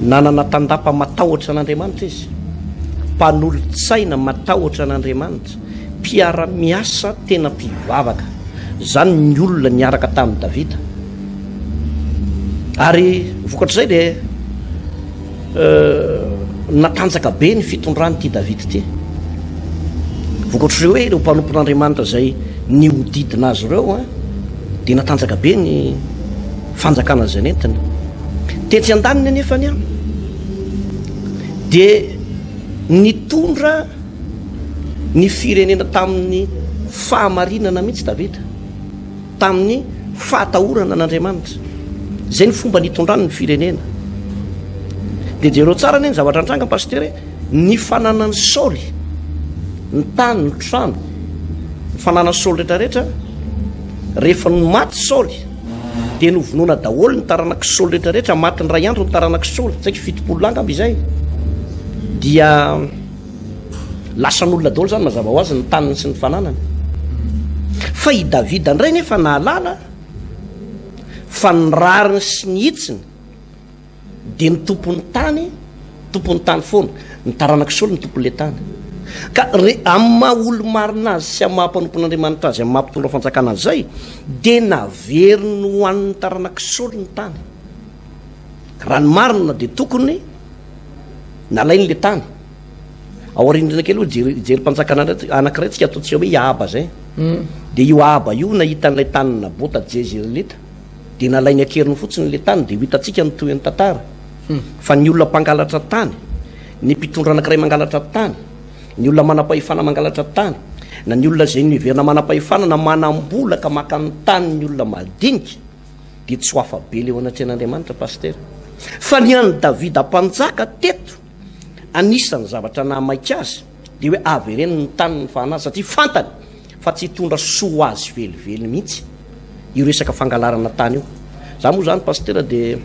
nanana tandapa matahotra an'andriamanitra izy mpanolo-tsaina matahotra an'andriamanitra mpiara-miasa tena mpivavaka zany ny olona niaraka tamin'ny davida ary vokatr'izay de natanjaka be ny fitondrany ty davida ty vokatr'ireo hoe ireo mpanompon'andriamanitra zay ny odidina azy ireo a de natanjaka be ny fanjakana zay nentina tetsy an-daniny anefany a de nitondra ny firenena tamin'ny fahamarinana mihitsy davida tamin'ny fahatahorana an'andriamanitra zay ny fomba nitondrany ny firenena de jereo tsara ane ny zavatra antranga pastera ny fananany saoly ny tany ny trano ny fananany saoly rehetrarehetra rehefa no maty saoly de novonoana daholo ny taranaky saoly rehetrarehetra maty ny ray andro ny taranaky saoly tsaiky fitopolo langa aby izay dia lasan'olona daholo zany mazava ho azy ny taniny sy ny fananany fa i davida indray nefa nahalala fa ny rariny sy ny hitsiny dia ny tompon'ny tany foana ny taranak'isolo ny tompon'le tany ka amin'ny maha olo marina azy sy amin'ny mahampanoponyandriamanitra azy amin'ny mahampitondra fanjakana zay dia naveriny ho an'ny taranak'isolo ny tany raha ny marina dia tokony nalain'le tany aorindrina kely hoe jery mpanjakana anankiray tsika ataontsika hoe Ahaba zay dia io Ahaba io nahita n'ilay tany nabota Jezreelita dia nalainy akeriny fotsiny le tany dia ho hitatsika ny toy ny tantara fa ny olona mpangalatra tany ny mpitondra anankiray mangalatra tany ny olona manam-pahefana mangalatra tany na ny olona zay niverina manam-pahefana na manam-bola ka maka ny tany ny olona madinika dia tsy ho hafa be le ho anatrehan'Andriamanitra pastera fa ny any Davida mpanjaka teto anisan'ny zavatra nahamaika azy dia hoe avy ireny ny tany ny fahanazy satria fantany fa tsy hitondra soa azy velively mihitsy io resaka fangalarana tany io za moa zany pastera dia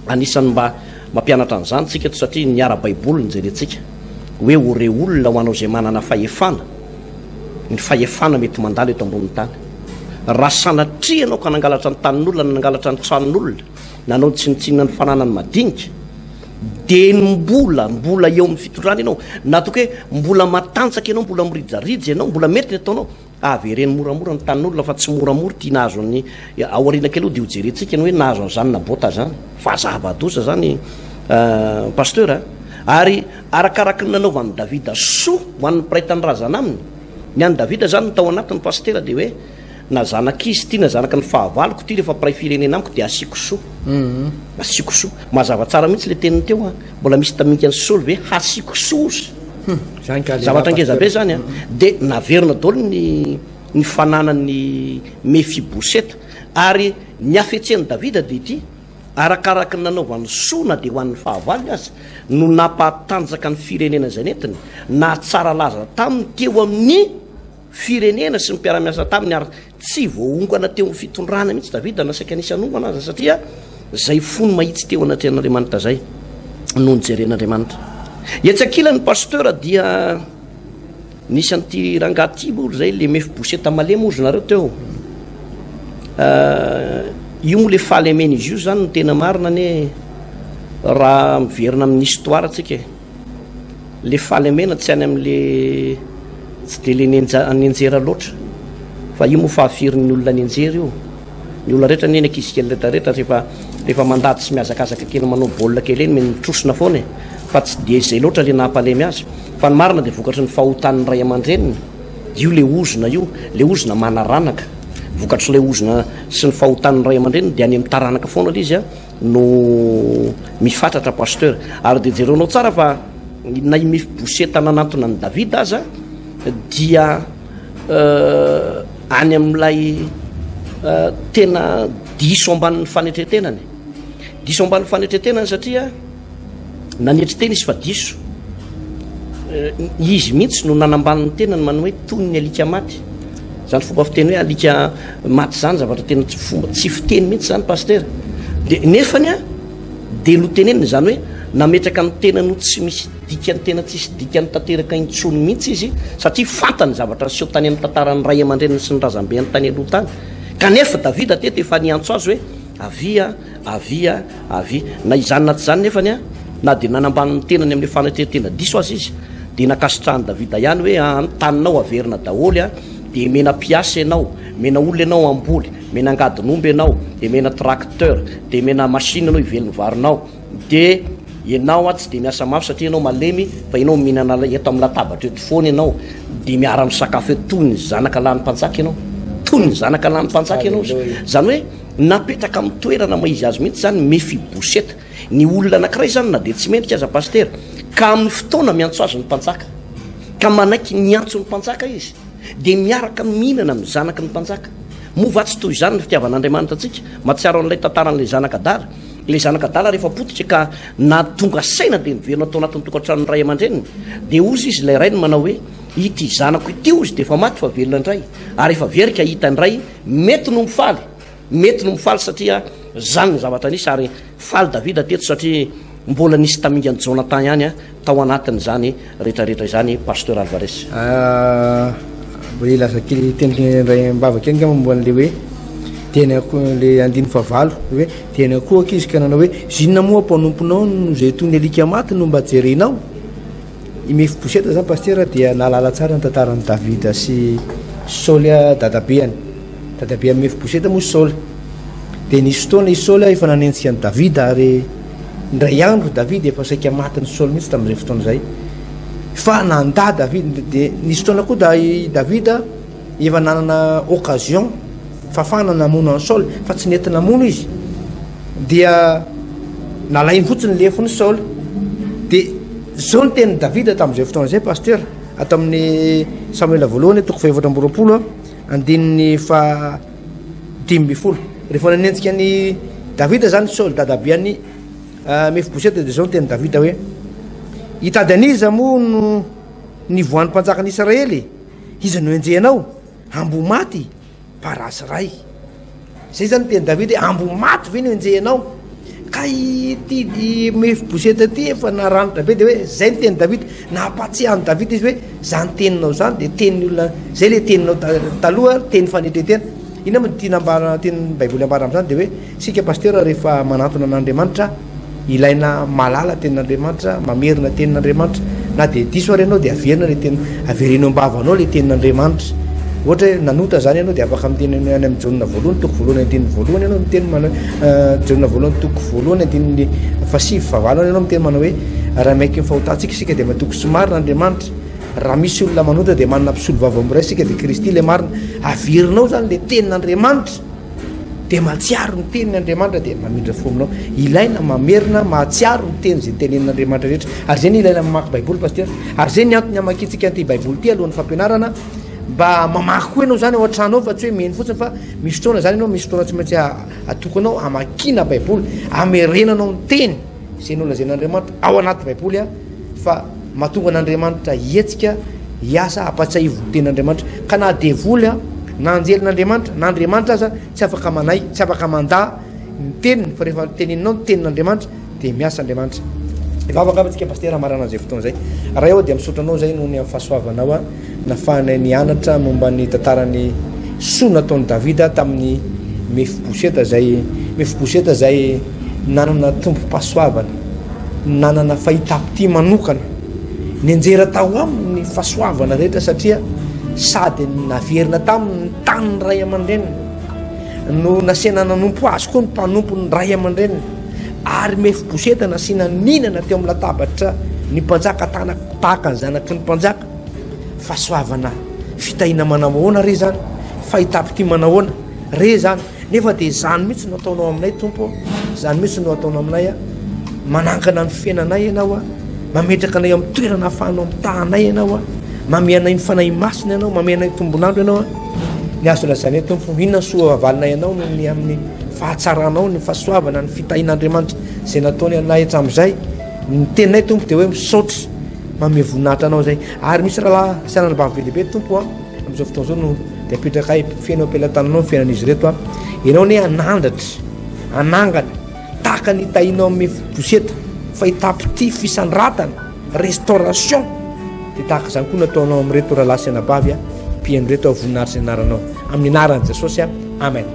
anisan'ny mba mampianatra an'izany tsika eto satria niara baiboly ny jerentsika hoe ore olona ho anao zay manana fahefana ny fahefana mety mandalo eto ambon'ny tany raha sanatrianao ka nangalatra ny tanin'olona na nangalatra ny tranon'olona nanao tsinitsinina ny fananany madinika dia ny mbola eo amin'ny fitondrana ianao na toka hoe mbola matanjaka ianao mbola mirijarija ianao mbola mety ny ataonao avy ireny moramora ny tanin'olona fa tsy moramora tia nahazo ny aoriana kely o dia ho jerentsika ny hoe nahazo an'izany nabota zany fahazava-dosa zany pasteur ary arakaraka ny nanaovan'ny Davida soa ho an'ny mpiray-tany razana aminy ny an'ny Davida zany ny tao anatiny pastera dia hoe na zanaka izy ty na zanaka ny fahavaloko ty rehefa mpiray firenena amiko dia asiko soa asiko soa mazava tsara mihitsy le teniny teo a mbola misy taminkany Saoly hoe hasiko soa ozy zavatra angezabe zany a dia naverina daholo ny fananany Mefiboseta ary ny afetsehan'ny Davida dia ity arakaraka ny nanaovan'ny soa na dia ho an'ny fahavalo azy no nampatanjaka ny firenena zay netiny na tsara laza taminy teo amin'ny firenena sy ny mpiara-miasa taminy ary tsy voaongana teo amin'ny fitondrana mihitsy Davida nasaika anisany ombana azy satria zay fony mahitsy teo anatrehan'Andriamanitra zay no nijeren'Andriamanitra etsakila ny pasteur dia nisy an'ity rangahy olo zay le Mefiboseta malemy ozy nareo teo io moa le fahalemena izy io zany no tena marina ny raha miverina amin'ny histoire tsika le fahalemena tsy any amin'le tsy de le nenjera loatra fa io moa fahafirin'ny olona nenjera io ny olona rehetra neny ankizy kely rehetrarehetra rehefa mandady sy miazakazaka kely manao baolina kely eny mitrosina foana fa tsy de zay loatra le nampalemy azy fa ny marina dia vokatry ny fahotan'ny ray aman-dreniny io le ozona manaranaka vokatry le ozona sy ny fahotan'ny ray aman-dreniny dia any amin'ny taranaka foana le izy a no mifatratra pasteur ary dia jerenao tsara fa na Mefiboseta nanantona ny Davida aza dia any amin'ilay tena diso ambanin'ny fanetretenany satria nanetry tena izy fa diso izy mihitsy no nanambaniny tenany manao hoe toy ny alika maty zany fomba fiteny hoe alika maty zany zavatra tena tsy fiteny mihitsy zany pasteur dia nefany a dia no teneniny zany hoe nametraka ny tenano tsy misy dikany tena tsisy dikany tanteraka intsony mihitsy izy satria fantany zavatra seho tany amin'ny tantaran'ny ray aman-dreniny sy ny razambe any tany aloha tany kanefa Davida teto efa niantso azy hoe avia na izany na tsy zany nefany a na dia nanambaniny tenany amin'ny fanetretena diso azy izy dia nakasitrahany Davida ihany hoe antaninao averina daholo a dia mena piasa ianao mena olona ianao amboly mena angadin'omby ianao dia mena tracteur dia mena machine anao ivelony varinao dia ianao a tsy dia miasa mafy satria ianao malemy fa ianao mihinana eto amin'ny latabatra eto foana ianao dia miara misakafo eto toy ny zanaka lany mpanjaka ianao zany hoe napetraka amin'ny toerana maizy azy mihitsy zany Mefiboseta ny olona anankiray zany na dia tsy mendrika aza pasteur ka amin'ny fotoana miantso azy ny mpanjaka ka manaiky niantso ny mpanjaka izy dia miaraka mihinana amin'ny zanaka ny mpanjaka mova tsy toy izany ny fitiavan'Andriamanitra antsika mahatsiaro an'ilay tantaran'ilay zanakadara ilay zanakadala rehefa potitra ka na tonga saina dia miverina atao anatin'ny tokantranony ray aman-dreniny dia ozy izy ilay ray no manao hoe ity zanako ity ozy dia efa maty fa velona indray ary efa verika hita indray mety no mifaly satria zany ny zavatra nisy ary faly Davida teto satria mbola nisy tamingany Jonathan ihany a tao anatin'izany rehetrarehetra izany pasteur Alvarez. Ilazakely teny mbavaka eny momban'le hoe tena le andiny favalo hoe tena koa akizy ka nanao hoe zinona moa mpanomponao no zay tony alika maty no mba jerenao imefiboseta zany pasteur dia nalala tsara ny tantarany Davida sy Saoly dadabeany mefiboseta moa Saoly dia nisy fotoana izy Saoly efa nanentsika ny Davida ary ndray andro Davida efa saika maty ny Saoly mihitsy tamin'izay fotoana zay fa nanda Davida dia nisy fotoana koa Davida efa nanana occasion fafana namono any Saoly fa tsy nety namono izy dia nalainy fotsiny lefony Saoly dia zao ny teny Davida tamin'izay fotoana zay pasteur ato amin'ny Samuela voalohany 2:4 andininy fa 5:10 rehefa nanentsika ny Davida zany Saoly dadabeany mefiboseta dia zao ny teny Davida hoe hitady aniza moa no nivoan'ny mpanjakany Israely izy no enjenao ambo maty parasy ray zay zany teny Davida hoe ambo maty ve no enjenao ka ity mefiboseta ty efa naranitra be dia hoe zay ny teny Davida napatsiahany Davida izy hoe zany teninao zany dia tenin'ny olona zay le teninao taloha teny fanetretena ina moa tiana teny baiboly ambara amin'izany dia hoe sika pasteur rehefa manatona an'Andriamanitra ilaina malala tenin'Andriamanitra mamerina tenin'Andriamanitra na dia diso ary ianao dia averina le teny averenao ambavanao le tenin'Andriamanitra ohatra hoe nanota zany ianao dia afaka miteny any amin'ny Jaona voalohany toko voalohany andininy voalohany ianao miteny Jaona voalohany toko voalohany andininy fasivy fahavalo ianao miteny manao hoe raha maiky mifahotantsika sika dia matoko sy marina Andriamanitra raha misy olona manota dia manana mpisolo vava amiray sika dia Kristy le marina averinao zany le tenin'Andriamanitra dia mahatsiaro ny tenin'Andriamanitra dia mamindra fo aminao ilaina mamerina mahatsiaro ny teny zay tenenin'Andriamanitra rehetra ary zay ny ilaina mamaky baiboly pasteur ary zay ny antony amakitsika an'ity baiboly ty alohan'ny fampianarana mba mamaky koa ianao zany ao an-tranao fa tsy hoe meny fotsiny fa misy fotoana zany ianao misy fotoana tsy maintsy atokanao amakina baiboly amerenanao ny teny zay ny lazain'Andriamanitra ao anaty baiboly fa mahatonga an'Andriamanitra hietsika hiasa hampatsiahivo ny tenin'Andriamanitra ka na devoly na anjelin'Andriamanitra na Andriamanitra aza tsy afaka manay tsy afaka manda ny teniny fa rehefa teneninao ny tenin'Andriamanitra dia miasa Andriamanitra efa avakavatsika pasteur marana an'izay fotoana zay raha eo dia misotranao zay noho ny amin'ny fahasoavanao nafahanay nianatra momba ny tantarany soa nataony Davida tamin'ny mefiboseta zay nanana tompo-pahasoavana nanana fahitapity manokana ny anjera tao aminy fahasoavana rehetra satria sady naverina tamin'ny taniny ray aman-dreniny no nasiana nanompo azy koa ny mpanompo ny ray aman-dreniny ary mefiboseta nasiana ninana teo amin'ny latabatra ny mpanjaka tahaka ny zanaky ny mpanjaka fahasoavana fitahina manahoana re zany fahitapity manahoana re zany nefa dia zany mihitsy no ataonao aminay tompo zany mihitsy no ataonao aminay manangana ny fiainanay ianao mametraka anay amin'ny toerana hahafahanao mitahanay ianao mameanay ny fanahy masina ianao mameanay tombonandro ianao ny azo lazany tompo inona soa avalinay ianao no ny amin'ny fahatsaranao ny fahasoavana ny fitahin'Andriamanitra zay nataony anay hatramin'izay ny teninay tompo dia hoe misaotry mame voninahitra anao zay ary misy raha sy anana bavy be lehibe tompo amin'izao fotoana zao no dia apetraka fiainao ampelantananao ny fiainan'izy reto ianao ne anandratra anangana tahaka ny tahinao amin'ny mefiboseta fahitapity fisandrantana restauration dia tahaka zany koa nataonao amin'reto rahalahy sy anabavy mpihaino reto voninahitra ny anaranao amin'ny anaran'i Jesosy amen.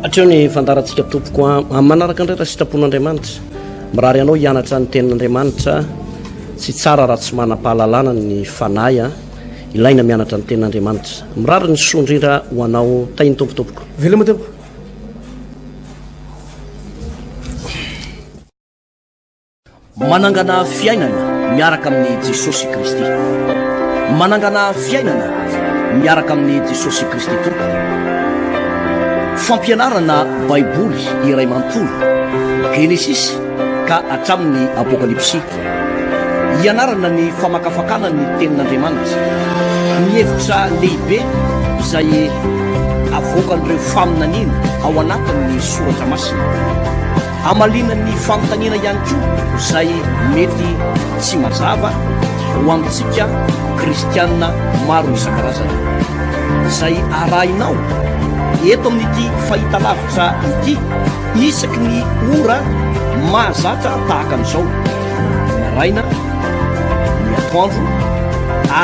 Hatreo ny fandarantsika tompoko amin'ny manaraka indray raha sitrapon'Andriamanitra mirary ianao hianatra ny tenin'Andriamanitra tsy tsara raha tsy manam-pahalalana ny fanahy ilaina mianatra ny tenin'Andriamanitra mirary ny soa indrindra ho anao tainy tompotompoko veloma tompo manangana fiainana miaraka amin'ny Jesosy Kristy manangana fiainana miaraka amin'ny Jesosy Kristy tompo fampianarana baiboly iray manontolo Genesis ka hatramin'ny apokalipsy hianarana ny famakafakana ny tenin'Andriamanitra ny hevitra lehibe izay avoakan'ireo faminaniana ao anatin'ny soratra masina amalinan'ny fanontaniana ihany koa izay mety tsy mazava ho amintsika kristianina maro isan-karazana izay arahinao eto amin'ity fahitalavitra ity isaky ny ora mahazatra tahaka an'izao maraina ny atoandro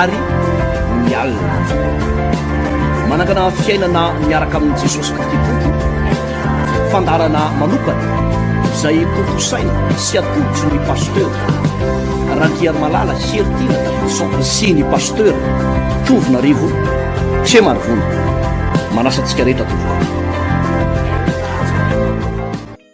ary ny alina manangana fiainana miaraka amin'ny jesosy kristy tompo fandarana manokana izay kontosaina sy atolotsy ny pasteur rantiary malala heritina davidson sy ny pasteur tovonarivo tsy marivona manasantsika rehetra tompoko